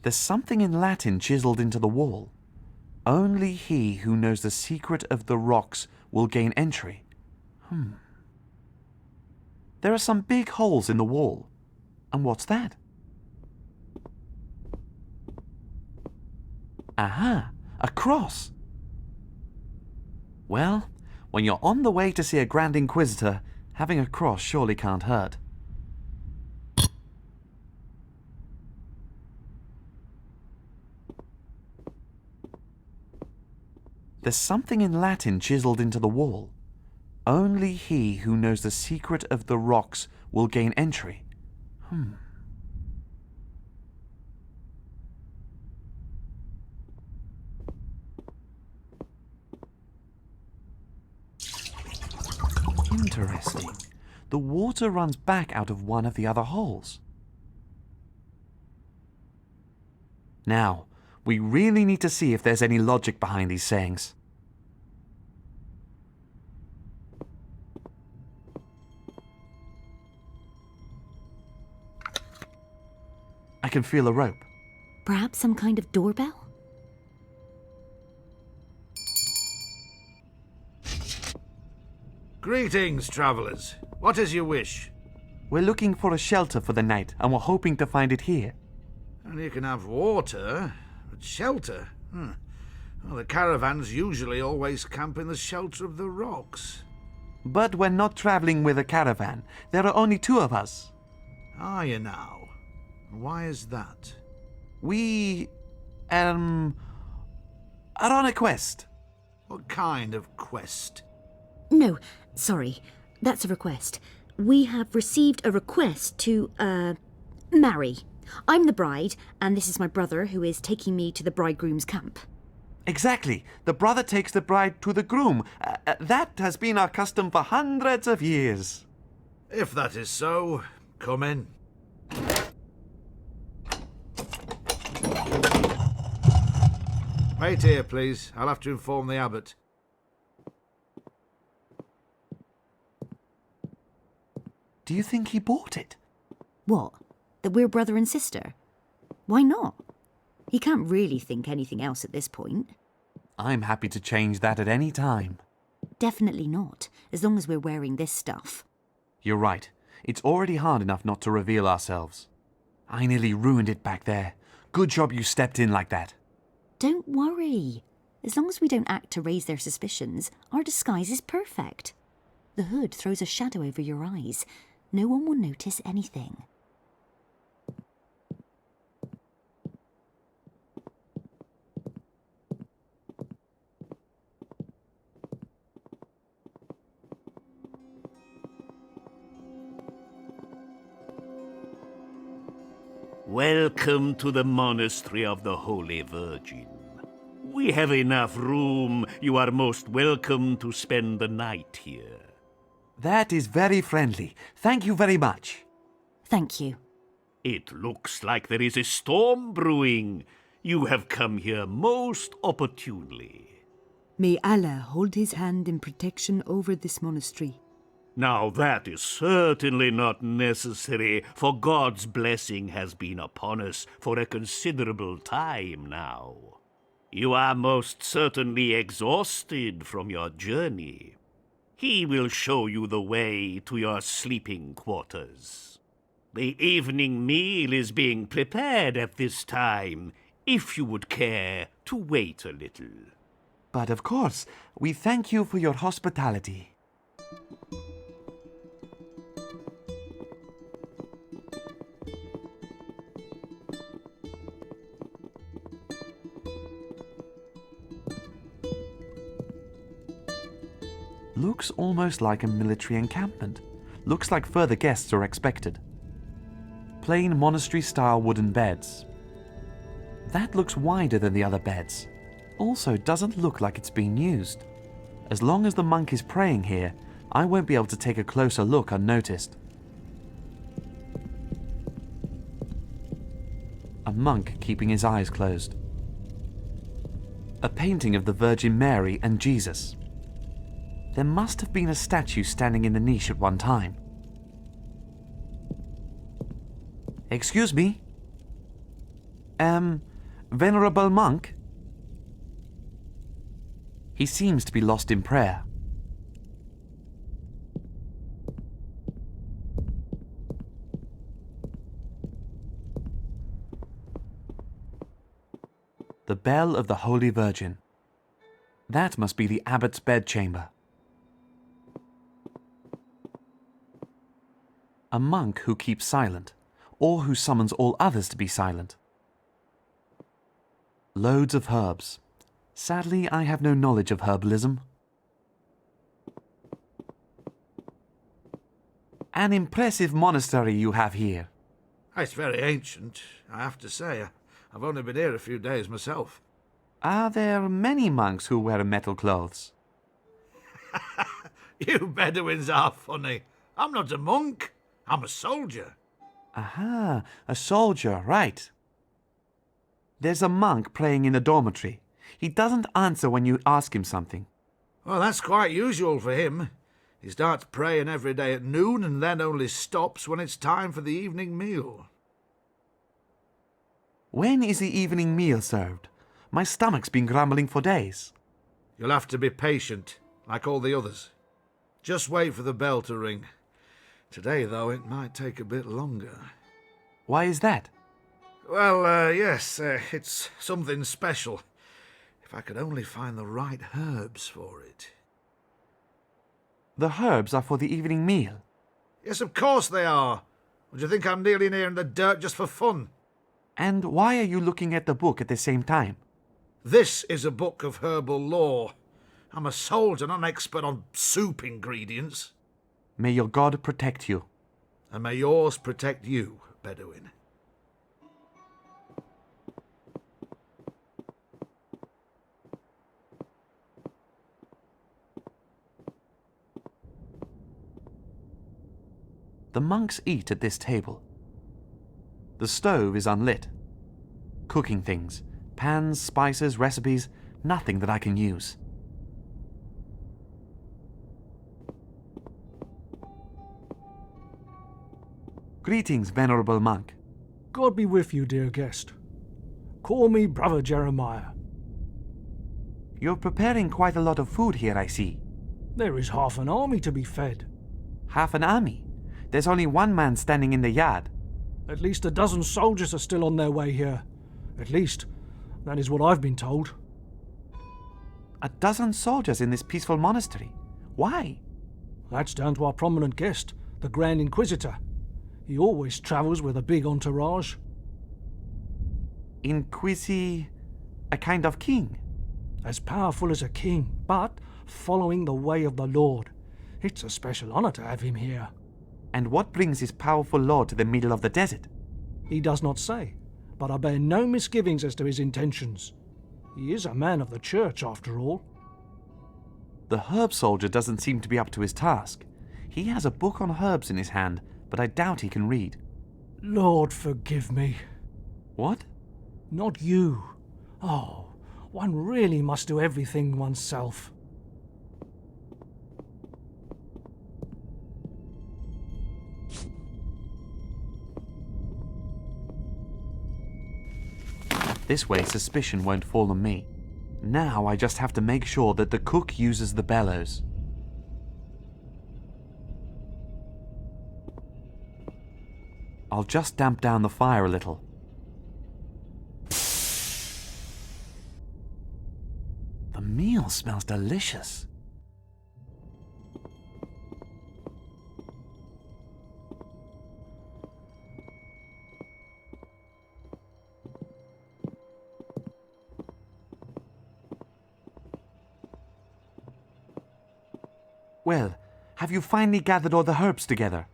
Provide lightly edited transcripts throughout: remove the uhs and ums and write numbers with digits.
There's something in Latin chiseled into the wall. Only he who knows the secret of the rocks will gain entry. There are some big holes in the wall. And what's that? Aha, a cross. Well, when you're on the way to see a Grand Inquisitor, having a cross surely can't hurt. There's something in Latin chiseled into the wall. Only he who knows the secret of the rocks will gain entry. Interesting. The water runs back out of one of the other holes. Now, we really need to see if there's any logic behind these sayings. I can feel a rope. Perhaps some kind of doorbell? Greetings, travellers. What is your wish? We're looking for a shelter for the night, and we're hoping to find it here. And you can have water, but shelter? Well, the caravans usually always camp in the shelter of the rocks. But we're not traveling with a caravan. There are only two of us. Are you now? Why is that? We, are on a quest. What kind of quest? No, sorry. That's a request. We have received a request to, marry. I'm the bride, and this is my brother who is taking me to the bridegroom's camp. Exactly. The brother takes the bride to the groom. That has been our custom for hundreds of years. If that is so, come in. Wait here, please. I'll have to inform the abbot. Do you think he bought it? What? That we're brother and sister? Why not? He can't really think anything else at this point. I'm happy to change that at any time. Definitely not, as long as we're wearing this stuff. You're right. It's already hard enough not to reveal ourselves. I nearly ruined it back there. Good job you stepped in like that. Don't worry. As long as we don't act to raise their suspicions, our disguise is perfect. The hood throws a shadow over your eyes. No one will notice anything. Welcome to the Monastery of the Holy Virgin. We have enough room. You are most welcome to spend the night here. That is very friendly. Thank you very much. Thank you. It looks like there is a storm brewing. You have come here most opportunely. May Allah hold his hand in protection over this monastery. Now that is certainly not necessary, for God's blessing has been upon us for a considerable time now. You are most certainly exhausted from your journey. He will show you the way to your sleeping quarters. The evening meal is being prepared at this time, if you would care to wait a little. But of course, we thank you for your hospitality. Looks almost like a military encampment. Looks like further guests are expected. Plain monastery-style wooden beds. That looks wider than the other beds. Also doesn't look like it's been used. As long as the monk is praying here, I won't be able to take a closer look unnoticed. A monk keeping his eyes closed. A painting of the Virgin Mary and Jesus. There must have been a statue standing in the niche at one time. Excuse me? Venerable monk? He seems to be lost in prayer. The bell of the Holy Virgin. That must be the abbot's bedchamber. A monk who keeps silent, or who summons all others to be silent. Loads of herbs. Sadly, I have no knowledge of herbalism. An impressive monastery you have here. It's very ancient, I have to say. I've only been here a few days myself. Are there many monks who wear metal clothes? You Bedouins are funny. I'm not a monk. I'm a soldier. Aha, a soldier, right. There's a monk praying in the dormitory. He doesn't answer when you ask him something. Well, that's quite usual for him. He starts praying every day at noon and then only stops when it's time for the evening meal. When is the evening meal served? My stomach's been grumbling for days. You'll have to be patient, like all the others. Just wait for the bell to ring. Today, though, it might take a bit longer. Why is that? Well, yes, it's something special. If I could only find the right herbs for it. The herbs are for the evening meal. Yes, of course they are. Or do you think I'm kneeling here in the dirt just for fun? And why are you looking at the book at the same time? This is a book of herbal lore. I'm a soldier, not an expert on soup ingredients. May your God protect you. And may yours protect you, Bedouin. The monks eat at this table. The stove is unlit. Cooking things, pans, spices, recipes, nothing that I can use. Greetings, venerable monk. God be with you, dear guest. Call me Brother Jeremiah. You're preparing quite a lot of food here, I see. There is half an army to be fed. Half an army? There's only one man standing in the yard. At least a dozen soldiers are still on their way here. At least, that is what I've been told. A dozen soldiers in this peaceful monastery. Why? That's down to our prominent guest, the Grand Inquisitor. He always travels with a big entourage. A kind of king. As powerful as a king, but following the way of the Lord. It's a special honor to have him here. And what brings his powerful lord to the middle of the desert? He does not say, but I bear no misgivings as to his intentions. He is a man of the church, after all. The herb soldier doesn't seem to be up to his task. He has a book on herbs in his hand, but I doubt he can read. Lord forgive me. What? Not you. Oh, one really must do everything oneself. This way suspicion won't fall on me. Now I just have to make sure that the cook uses the bellows. I'll just damp down the fire a little. The meal smells delicious. Well, have you finally gathered all the herbs together?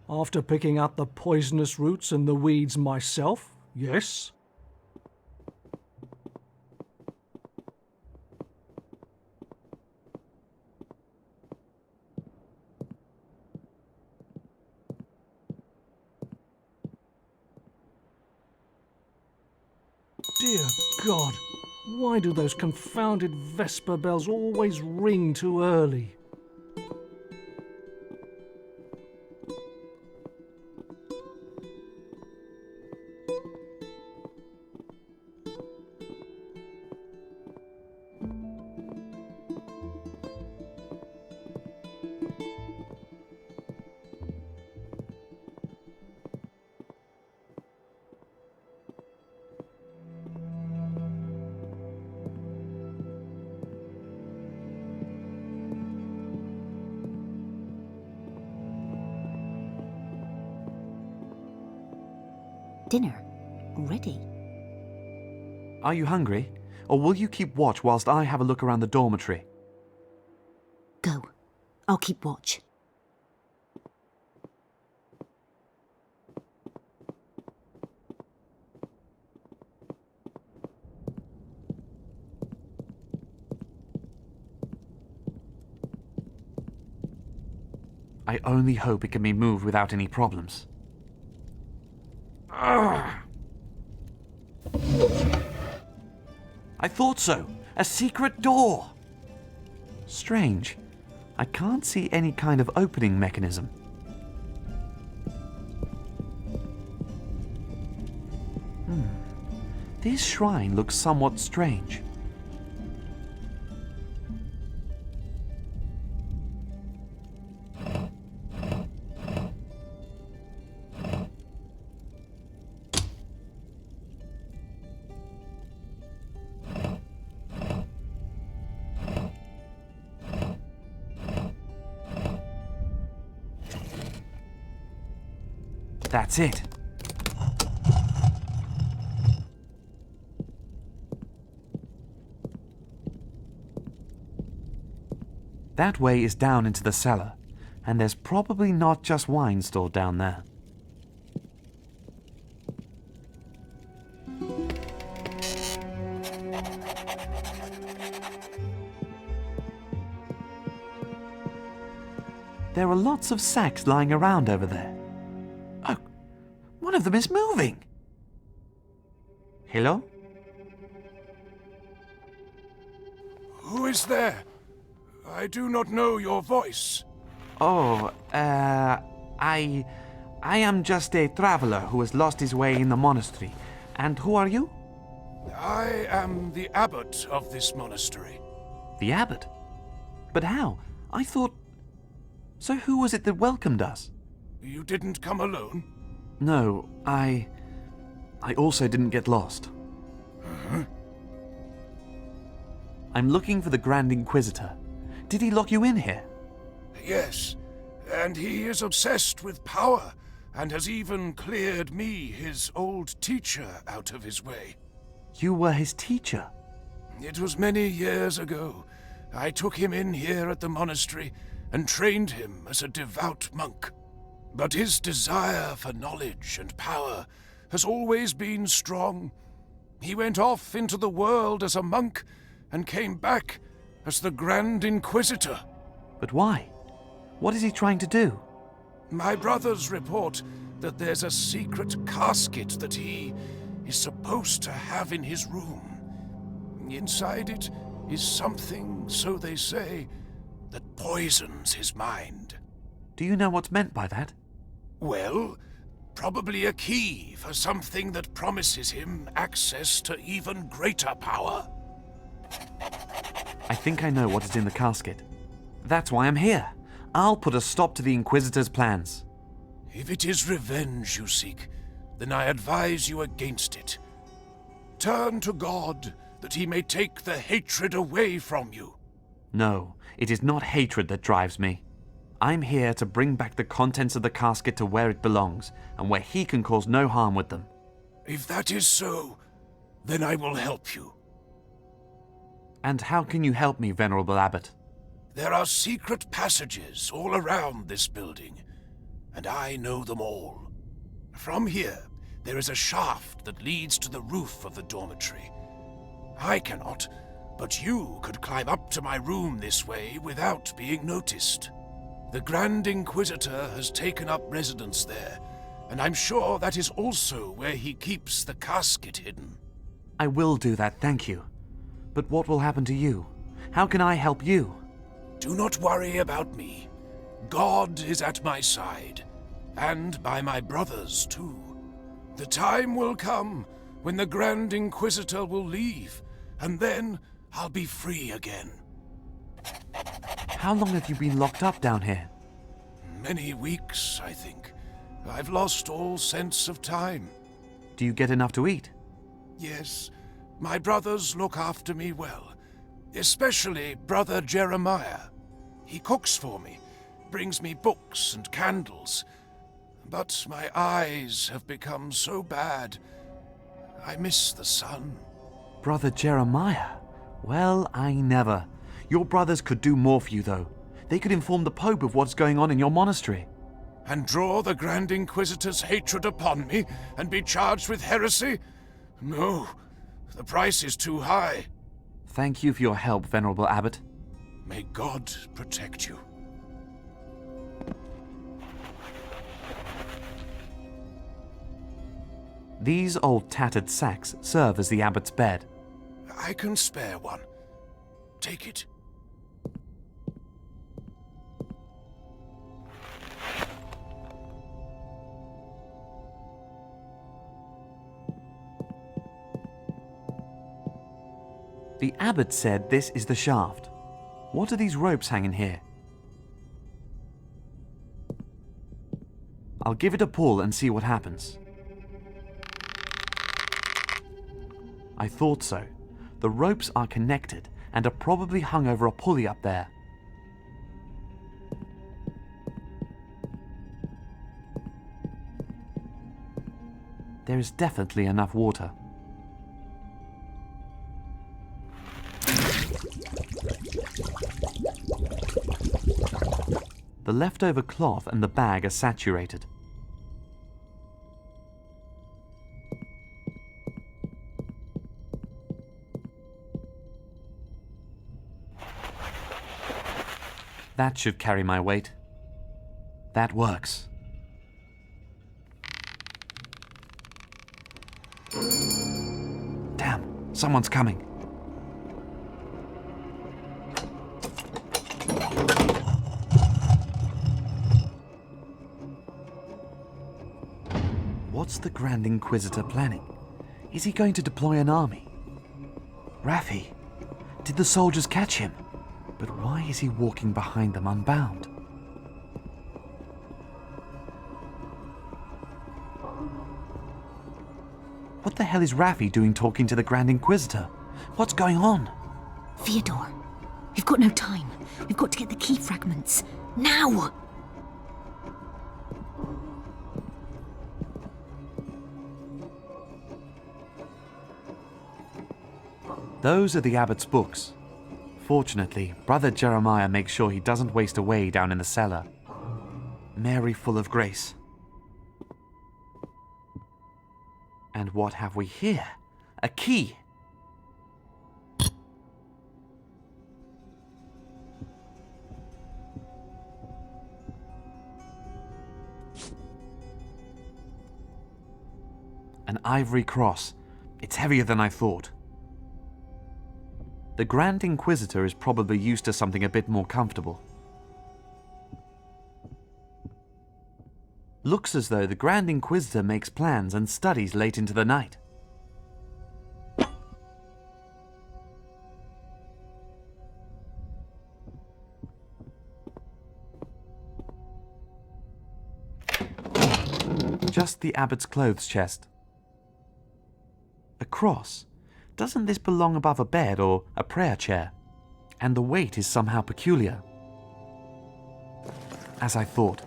After picking out the poisonous roots and the weeds myself, yes. Dear God, why do those confounded Vesper bells always ring too early? dinner. Ready. Are you hungry? Or will you keep watch whilst I have a look around the dormitory? Go. I'll keep watch. I only hope it can be moved without any problems. Ugh. I thought so! A secret door! Strange. I can't see any kind of opening mechanism. This shrine looks somewhat strange. That's it. That way is down into the cellar, and there's probably not just wine stored down there. There are lots of sacks lying around over there. Oh, one of them is moving. Hello? Who is there? I do not know your voice. Oh, I am just a traveler who has lost his way in the monastery. And who are you? I am the abbot of this monastery. The abbot? But how? I thought... So who was it that welcomed us? You didn't come alone? No, I also didn't get lost. I'm looking for the Grand Inquisitor. Did he lock you in here? Yes, and he is obsessed with power, and has even cleared me, his old teacher, out of his way. You were his teacher? It was many years ago. I took him in here at the monastery and trained him as a devout monk. But his desire for knowledge and power has always been strong. He went off into the world as a monk and came back as the Grand Inquisitor. But why? What is he trying to do? My brothers report that there's a secret casket that he is supposed to have in his room. Inside it is something, so they say, that poisons his mind. Do you know what's meant by that? Well, probably a key for something that promises him access to even greater power. I think I know what is in the casket. That's why I'm here. I'll put a stop to the Inquisitor's plans. If it is revenge you seek, then I advise you against it. Turn to God, that he may take the hatred away from you. No, it is not hatred that drives me. I'm here to bring back the contents of the casket to where it belongs, and where he can cause no harm with them. If that is so, then I will help you. And how can you help me, Venerable Abbot? There are secret passages all around this building, and I know them all. From here, there is a shaft that leads to the roof of the dormitory. I cannot, but you could climb up to my room this way without being noticed. The Grand Inquisitor has taken up residence there, and I'm sure that is also where he keeps the casket hidden. I will do that, thank you. But what will happen to you? How can I help you? Do not worry about me. God is at my side, and by my brothers too. The time will come when the Grand Inquisitor will leave, and then I'll be free again. How long have you been locked up down here? Many weeks, I think. I've lost all sense of time. Do you get enough to eat? Yes, my brothers look after me well, especially Brother Jeremiah. He cooks for me, brings me books and candles. but my eyes have become so bad. I miss the sun. Brother Jeremiah? Well, I never. Your brothers could do more for you, though. They could inform the Pope of what's going on in your monastery. And draw the Grand Inquisitor's hatred upon me and be charged with heresy? No, the price is too high. Thank you for your help, Venerable Abbot. May God protect you. These old tattered sacks serve as the abbot's bed. I can spare one. Take it. The abbot said this is the shaft. What are these ropes hanging here? I'll give it a pull and see what happens. I thought so. The ropes are connected and are probably hung over a pulley up there. There is definitely enough water. The leftover cloth and the bag are saturated. That should carry my weight. That works. Damn, someone's coming. What's the Grand Inquisitor planning? Is he going to deploy an army? Raffi, did the soldiers catch him? But why is he walking behind them unbound? What the hell is Raffi doing talking to the Grand Inquisitor? What's going on? Fyodor, we've got no time. We've got to get the key fragments. Now! Those are the abbot's books. Fortunately, Brother Jeremiah makes sure he doesn't waste away down in the cellar. Mary full of grace. And what have we here? A key! An ivory cross. It's heavier than I thought. The Grand Inquisitor is probably used to something a bit more comfortable. Looks as though the Grand Inquisitor makes plans and studies late into the night. Just the abbot's clothes chest. A cross. Doesn't this belong above a bed or a prayer chair? And the weight is somehow peculiar. As I thought.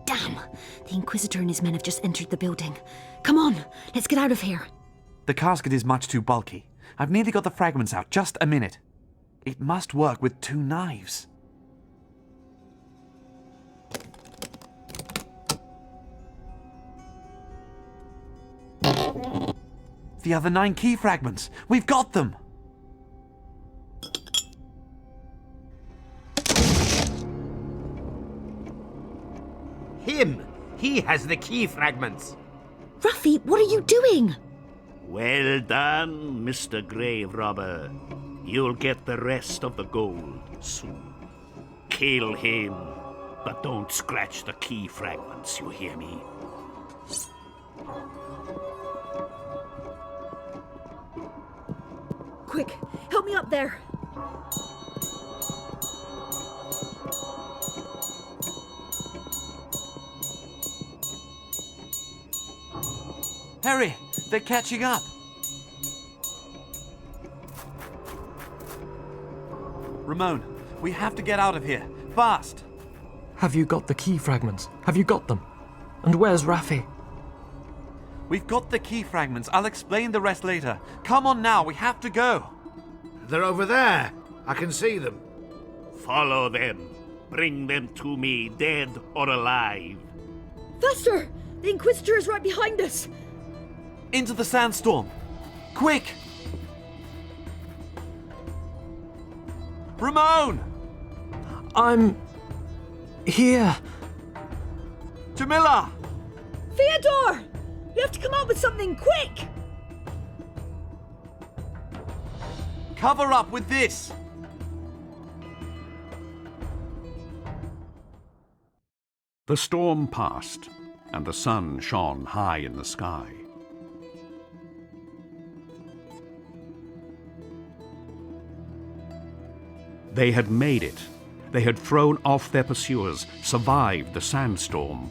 Damn! The Inquisitor and his men have just entered the building. Come on, let's get out of here. The casket is much too bulky. I've nearly got the fragments out. Just a minute. It must work with 2 knives. The other 9 key fragments. We've got them! Him! He has the key fragments. Raffi, what are you doing? Well done, Mr. Grave Robber. You'll get the rest of the gold soon. Kill him, but don't scratch the key fragments, you hear me? Quick, help me up there. Hurry! They're catching up! Ramon, we have to get out of here. Fast! Have you got the key fragments? Have you got them? And where's Raffi? We've got the key fragments. I'll explain the rest later. Come on now, we have to go. They're over there. I can see them. Follow them. Bring them to me, dead or alive. Faster! The Inquisitor is right behind us! Into the sandstorm. Quick! Ramon! I'm here. Jamila! Theodore! You have to come up with something, quick! Cover up with this! The storm passed, and the sun shone high in the sky. They had made it. They had thrown off their pursuers, survived the sandstorm.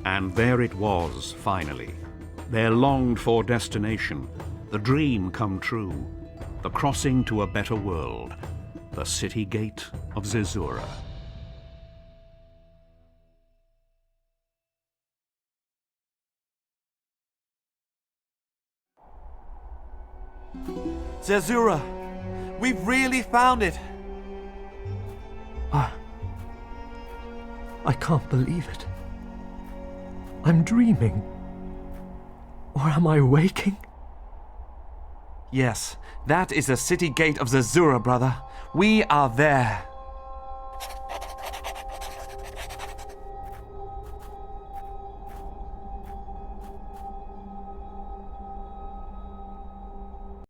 And there it was, finally. Their longed-for destination, the dream come true, the crossing to a better world, the city gate of Zerzura. Zerzura! We've really found it! I can't believe it. I'm dreaming. Or am I waking? Yes, that is the city gate of Zerzura, brother. We are there.